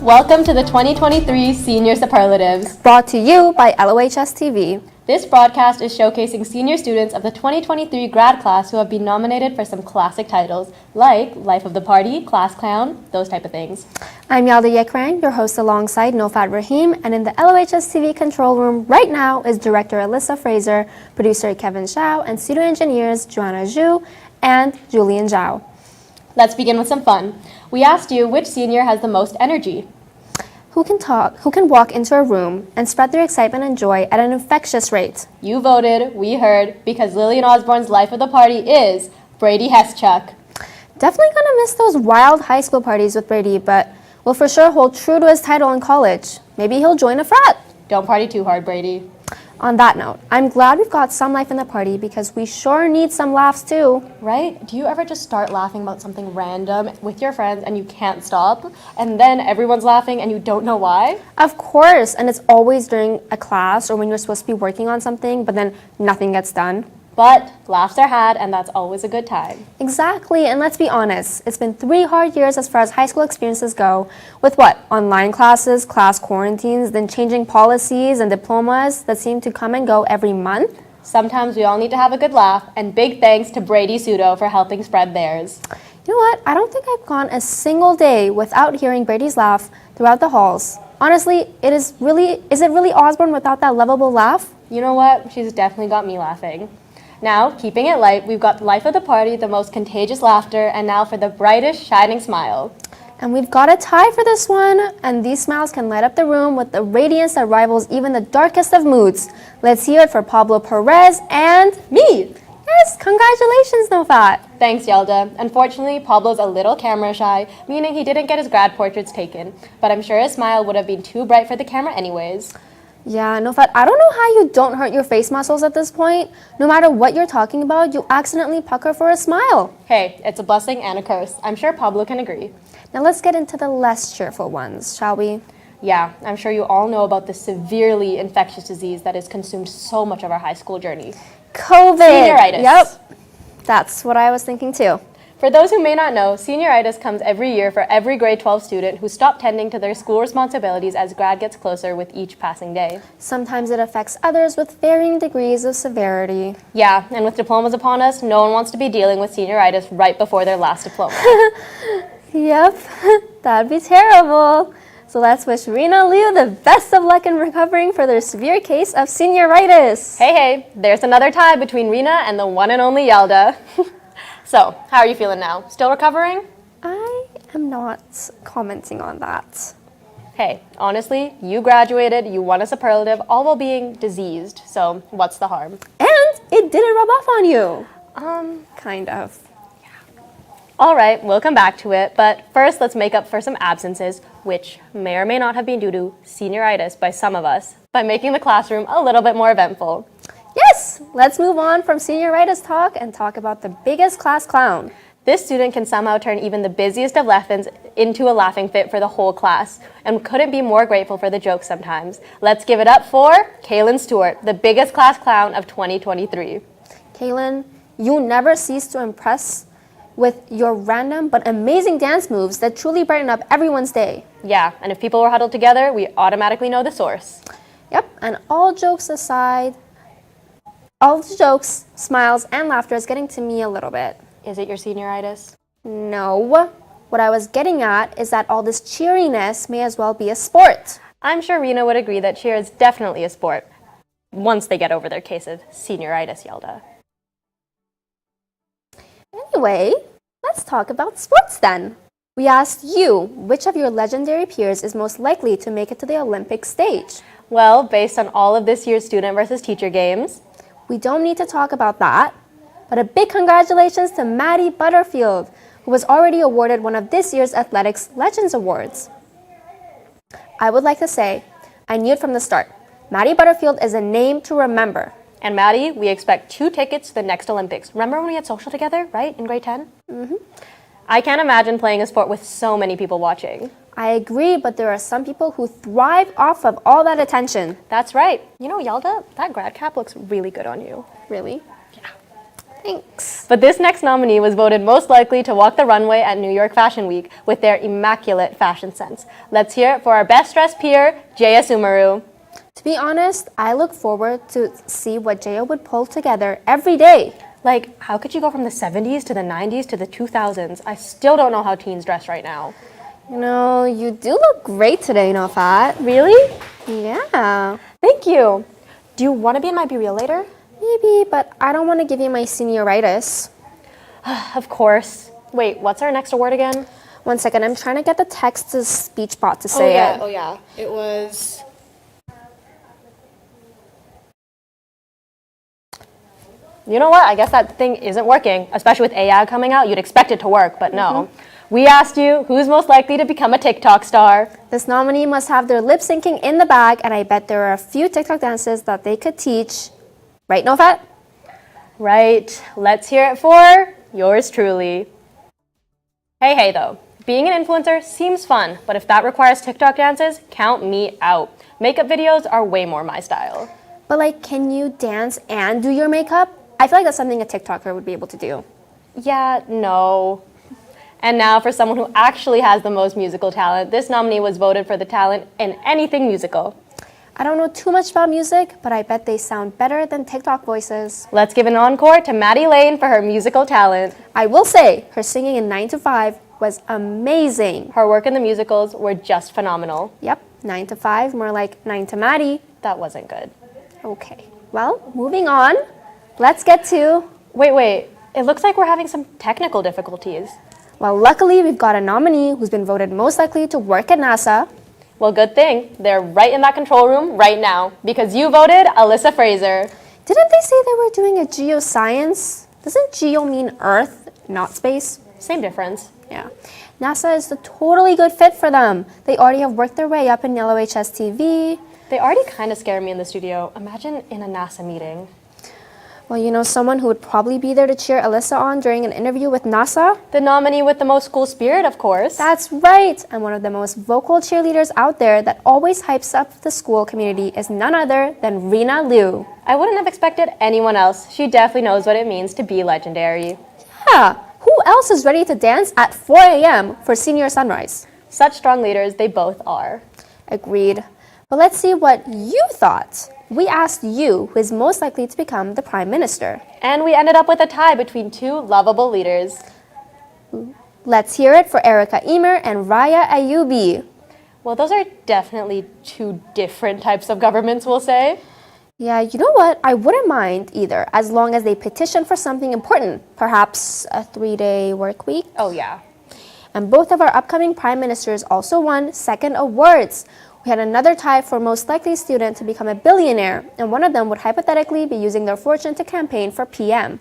Welcome to the 2023 Senior Superlatives. Brought to you by LOHS TV. This broadcast is showcasing senior students of the 2023 grad class who have been nominated for some classic titles, like Life of the Party, Class Clown, those type of things. I'm Yalda Yekrang, your host alongside Nofat Rahim, and in the LOHS TV control room right now is Director Alyssa Fraser, Producer Kevin Zhao, and studio engineers Joanna Zhu and Julian Zhao. Let's begin with some fun. We asked you which senior has the most energy. Who can walk into a room and spread their excitement and joy at an infectious rate? You voted, we heard, because Lillian Osborne's Life of the Party is Brady Heschuk. Definitely gonna miss those wild high school parties with Brady, but will for sure hold true to his title in college. Maybe he'll join a frat. Don't party too hard, Brady. On that note, I'm glad we've got some life in the party because we sure need some laughs too. Right? Do you ever just start laughing about something random with your friends and you can't stop? And then everyone's laughing and you don't know why? Of course, and it's always during a class or when you're supposed to be working on something, but then nothing gets done. But laughs are had, and that's always a good time. Exactly, and let's be honest, it's been 3 hard years as far as high school experiences go, with what? Online classes, class quarantines, then changing policies and diplomas that seem to come and go every month. Sometimes we all need to have a good laugh, and big thanks to Brady Pseudo for helping spread theirs. You know what? I don't think I've gone a single day without hearing Brady's laugh throughout the halls. Honestly, is it really Osborne without that lovable laugh? You know what? She's definitely got me laughing. Now, keeping it light, we've got Life of the Party, the most contagious laughter, and now for the brightest, shining smile. And we've got a tie for this one, and these smiles can light up the room with the radiance that rivals even the darkest of moods. Let's hear it for Pablo Perez and Me! Yes, congratulations, Nofat. Thanks, Yelda. Unfortunately, Pablo's a little camera shy, meaning he didn't get his grad portraits taken, but I'm sure his smile would have been too bright for the camera anyways. Yeah, Nofat, I don't know how you don't hurt your face muscles at this point. No matter what you're talking about, you accidentally pucker for a smile. Hey, it's a blessing and a curse. I'm sure Pablo can agree. Now let's get into the less cheerful ones, shall we? Yeah, I'm sure you all know about the severely infectious disease that has consumed so much of our high school journey. COVID! Senioritis. Yep, that's what I was thinking too. For those who may not know, senioritis comes every year for every grade 12 student who stopped tending to their school responsibilities as grad gets closer with each passing day. Sometimes it affects others with varying degrees of severity. Yeah, and with diplomas upon us, no one wants to be dealing with senioritis right before their last diploma. Yep, that'd be terrible. So let's wish Rena and Leo the best of luck in recovering for their severe case of senioritis. Hey, there's another tie between Rena and the one and only Yelda. So, how are you feeling now? Still recovering? I am not commenting on that. Hey, honestly, you graduated, you won a superlative, all while being diseased, so what's the harm? And it didn't rub off on you. Kind of. All right, we'll come back to it, but first let's make up for some absences, which may or may not have been due to senioritis by some of us, by making the classroom a little bit more eventful. Yes, let's move on from senioritis talk and talk about the biggest class clown. This student can somehow turn even the busiest of lessons into a laughing fit for the whole class, and couldn't be more grateful for the jokes sometimes. Let's give it up for Kaylin Stewart, the biggest class clown of 2023. Kaylin, you never cease to impress with your random but amazing dance moves that truly brighten up everyone's day. Yeah, and if people were huddled together, we automatically know the source. Yep, and all jokes aside, all the jokes, smiles, and laughter is getting to me a little bit. Is it your senioritis? No. What I was getting at is that all this cheeriness may as well be a sport. I'm sure Rena would agree that cheer is definitely a sport, once they get over their case of senioritis, Yelda. Anyway, let's talk about sports then. We asked you, which of your legendary peers is most likely to make it to the Olympic stage? Well, based on all of this year's student versus teacher games, we don't need to talk about that, but a big congratulations to Maddie Butterfield, who was already awarded one of this year's Athletics Legends Awards. I would like to say, I knew it from the start. Maddie Butterfield is a name to remember. And Maddie, we expect 2 tickets to the next Olympics. Remember when we had social together, right, in grade 10? Mm-hmm. I can't imagine playing a sport with so many people watching. I agree, but there are some people who thrive off of all that attention. That's right. You know, Yelda, that grad cap looks really good on you. Really? Yeah. Thanks. But this next nominee was voted most likely to walk the runway at New York Fashion Week with their immaculate fashion sense. Let's hear it for our best dressed peer, Jaya Sumaru. To be honest, I look forward to see what Jaya would pull together every day. Like, how could you go from the 70s to the 90s to the 2000s? I still don't know how teens dress right now. You know, you do look great today, Nofat. Really? Yeah. Thank you. Do you want to be in my Be Real later? Maybe, but I don't want to give you my senioritis. Of course. Wait, what's our next award again? 1 second, I'm trying to get the text-to-speech bot to say it. Oh yeah. It was... You know what? I guess that thing isn't working. Especially with AI coming out, you'd expect it to work, but no. We asked you, who's most likely to become a TikTok star? This nominee must have their lip syncing in the bag, and I bet there are a few TikTok dances that they could teach. Right, Nofat? Right. Let's hear it for yours truly. Hey though. Being an influencer seems fun, but if that requires TikTok dances, count me out. Makeup videos are way more my style. But like, can you dance and do your makeup? I feel like that's something a TikToker would be able to do. Yeah, no. And now for someone who actually has the most musical talent, this nominee was voted for the talent in anything musical. I don't know too much about music, but I bet they sound better than TikTok voices. Let's give an encore to Maddie Lane for her musical talent. I will say, her singing in 9 to 5 was amazing. Her work in the musicals were just phenomenal. Yep, 9 to 5, more like 9 to Maddie. That wasn't good. Okay, well, moving on. Let's get to... Wait. It looks like we're having some technical difficulties. Well, luckily, we've got a nominee who's been voted most likely to work at NASA. Well, good thing. They're right in that control room right now because you voted Alyssa Fraser. Didn't they say they were doing a geoscience? Doesn't geo mean Earth, not space? Same difference. Yeah. NASA is the totally good fit for them. They already have worked their way up in LOHS TV. They already kind of scare me in the studio. Imagine in a NASA meeting. Well, you know someone who would probably be there to cheer Alyssa on during an interview with NASA? The nominee with the most school spirit, of course. That's right! And one of the most vocal cheerleaders out there that always hypes up the school community is none other than Rena Liu. I wouldn't have expected anyone else. She definitely knows what it means to be legendary. Yeah! Who else is ready to dance at 4 a.m. for senior sunrise? Such strong leaders, they both are. Agreed. But let's see what you thought. We asked you who is most likely to become the Prime Minister. And we ended up with a tie between two lovable leaders. Let's hear it for Erica Emer and Raya Ayubi. Well, those are definitely two different types of governments, we'll say. Yeah, you know what? I wouldn't mind either, as long as they petition for something important. Perhaps a 3-day work week. Oh, yeah. And both of our upcoming Prime Ministers also won second awards. We had another tie for most likely student to become a billionaire, and one of them would hypothetically be using their fortune to campaign for PM.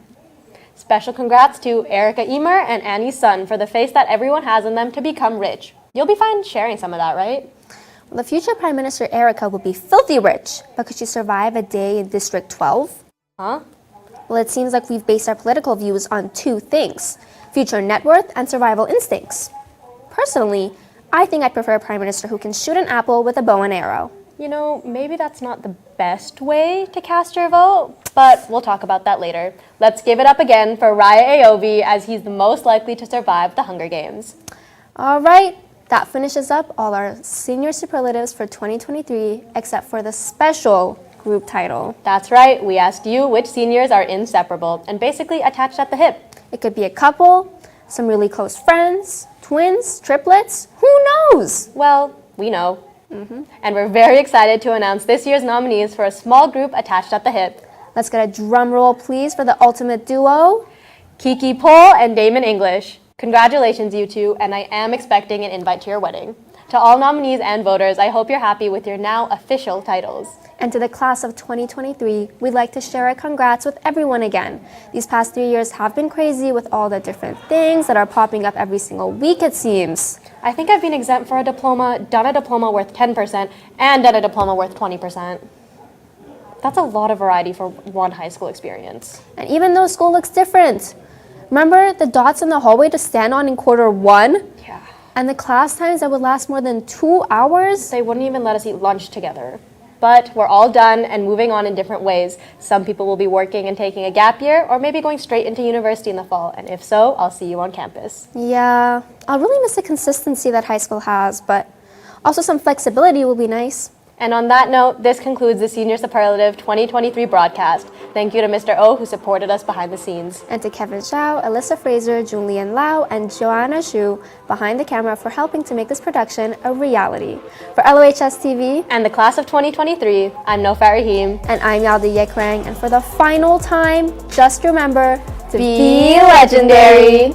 Special congrats to Erica Emer and Annie's son for the face that everyone has in them to become rich. You'll be fine sharing some of that, right? Well, the future Prime Minister Erica will be filthy rich, but could she survive a day in District 12? Huh? Well, it seems like we've based our political views on two things: future net worth and survival instincts. Personally, I think I prefer a Prime Minister who can shoot an apple with a bow and arrow. You know, maybe that's not the best way to cast your vote, but we'll talk about that later. Let's give it up again for Raya Ayobi, as he's the most likely to survive the Hunger Games. All right, that finishes up all our senior superlatives for 2023, except for the special group title. That's right, we asked you which seniors are inseparable and basically attached at the hip. It could be a couple, some really close friends, twins, triplets, who knows? Well, we know. And we're very excited to announce this year's nominees for a small group attached at the hip. Let's get a drum roll, please, for the ultimate duo. Kiki Pohl and Damon English. Congratulations, you two, and I am expecting an invite to your wedding. To all nominees and voters, I hope you're happy with your now official titles. And to the class of 2023, we'd like to share our congrats with everyone again. These past 3 years have been crazy with all the different things that are popping up every single week, it seems. I think I've been exempt for a diploma, done a diploma worth 10%, and done a diploma worth 20%. That's a lot of variety for one high school experience. And even though school looks different, remember the dots in the hallway to stand on in quarter 1? Yeah. And the class times that would last more than 2 hours? They wouldn't even let us eat lunch together. But we're all done and moving on in different ways. Some people will be working and taking a gap year, or maybe going straight into university in the fall. And if so, I'll see you on campus. Yeah, I'll really miss the consistency that high school has, but also some flexibility will be nice. And on that note, this concludes the Senior Superlative 2023 broadcast. Thank you to Mr. O, who supported us behind the scenes. And to Kevin Zhao, Alyssa Fraser, Julian Lau, and Joanna Xu behind the camera for helping to make this production a reality. For LOHS TV And the class of 2023, I'm Nofar Rahim. and I'm Yalda Yekrang, and for the final time, just remember to Be legendary.